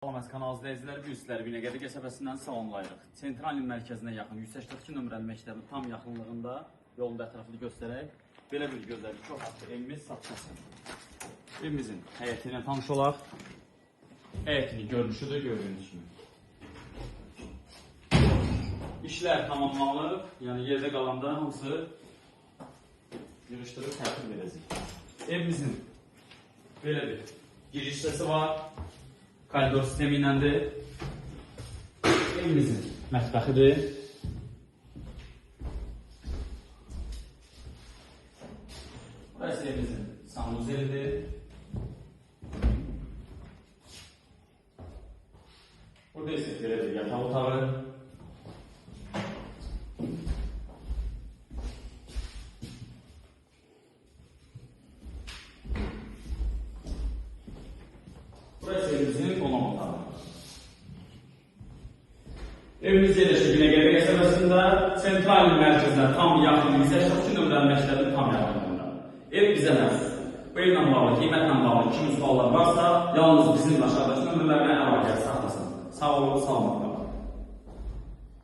Salam kanal izləyiciləri, bu sizləri Binəqədi qəsəbəsindən salamlayırıq. Sentralin mərkəzinə yaxın 182 nömrəli məktəbin tam yaxınlığında yolun ətrafını göstərək. Belə bir gözəl, çox adlı evimiz satılsın. Evimizin həyəti ilə tanış olaq. Həyətini görünüşüdür, gördüyünüz kimi. İşlər tamamlanıb, yəni yerdə qalanda hamısı yığışdırıb tərtib edəcək. Evimizin belə bir giriş hissəsi var. Koridor sistemi iləndir. Evimizin mətbəxidir. Burası evimizin sanuzelidir. Burada ise belə bir yataq otağı. Burası evimizin qonaq otağı. Evimiz yerləşir Binəqədi qəsəbəsində, sentral mərkəzinə tam yaxın 182 nömrəli məktəbin tam yaxınlığında. Ev bizə məxsus. Bu evlə bağlı, qiymətlə bağlı kimi suallar varsa, yalnız bizim aşağıdakı nömrələrlə əlaqə saxlasın. Sağ olun, salamat qalın.